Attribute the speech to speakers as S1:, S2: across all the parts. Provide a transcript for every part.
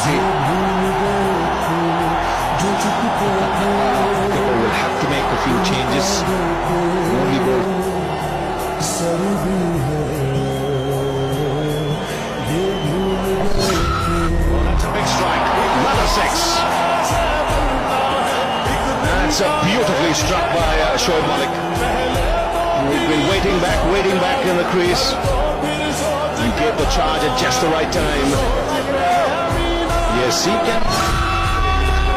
S1: easy.
S2: Kepa will have to make a few changes. Only goal.
S3: That's a big strike. Another six. That's beautifully struck by Shoaib Malik. He's been waiting back in the crease. He gave the charge at just the right time. Yes, he can.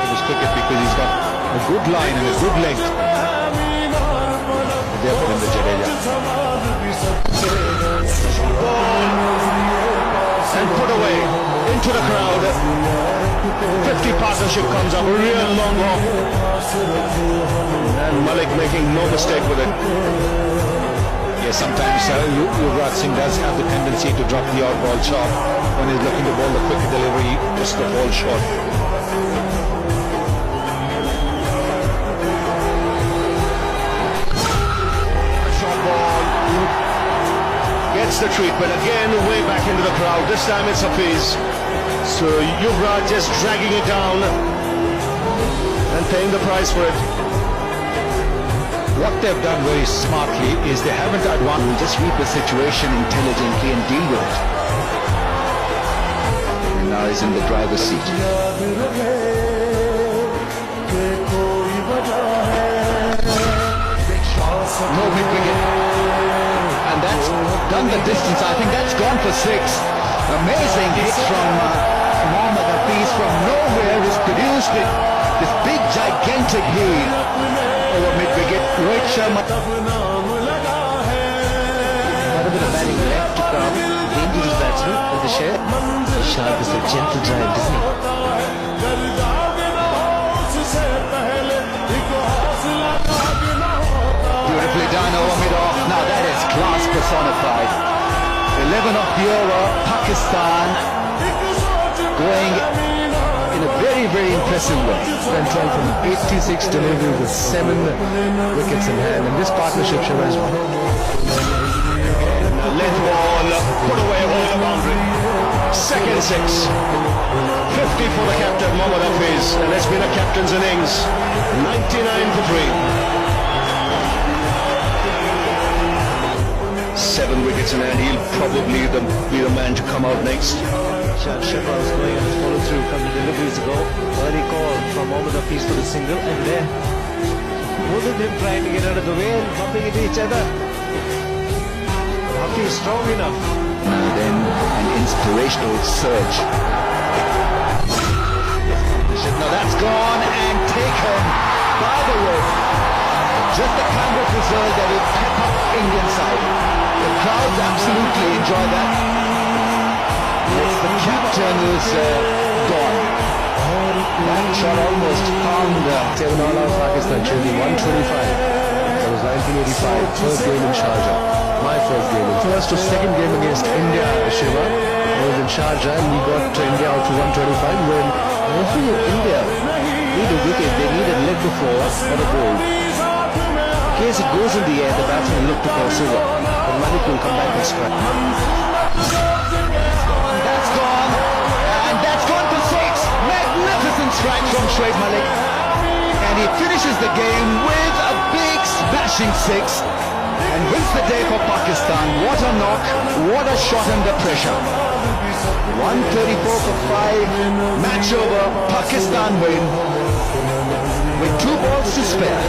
S2: His cricket because he's got a good line and a good length. Therefore, in the Jadeja.
S3: And put away into the crowd. 50 partnership comes up, a real long off. And Malik making no mistake with it.
S2: Yes, sometimes Yuvraj Singh does have the tendency to drop the odd ball shot when he's looking to bowl the quick delivery, just the ball shot.
S3: Short ball. Gets the treatment again, way back into the crowd. This time it's Hafiz. So Yuvraj just dragging it down and paying the price for it.
S2: What they've done very smartly is they haven't had one who just read the situation intelligently and deal with it. And now he's in the driver's seat. No mid-wicket. And that's done the distance. I think that's gone for six. Amazing hit from Mohammad Hafiz from nowhere has produced it. This big gigantic lead over mid-wicket. Rohit Sharma.
S1: Quite a bit of batting left to come. Dangerous batsman with the share. Sharp is a gentle giant, isn't he?
S2: Beautifully done over mid-off. Now that is class personified. 11 off the over. Pakistan going in a very, very impressive way.
S1: Spent 12 from 86 deliveries with 7 wickets in hand. And this partnership, Shiraz,
S3: Let ball put away over the boundary. Second six. 50 for the captain Mohammad Hafiz, and it's been a captain's innings. 99 for 3. 7 wickets in hand. He'll probably be the man to come out next.
S1: Shah Shifa was going on his follow through from the deliveries ago. Early call from Mohammad Hafiz for the single, and then wasn't him trying to get out of the way and bumping into each other. Hafiz strong enough.
S2: And then an inspirational surge. Now that's gone and taken by the rope. Just the kind of result that will pep up Indian side. The crowds absolutely enjoy that. Yes, the captain is gone. That shot almost found
S1: 7 all out Pakistan chasing 125. That was 1985, first game in Sharjah. My first game. First to second game against India, Shiva. I was in Sharjah and we got India out to 125 when India need a wicket. They need a leg before or a goal. In case it goes in the air, the batsman will look to cross over. But Malik will come back and strike.
S2: That's gone. And that's gone for six. Magnificent strike from Shoaib Malik. And he finishes the game with a big smashing six. And wins the day for Pakistan. What a knock. What a shot under pressure. 134 for 5. Match over. Pakistan win. With 2 balls to spare.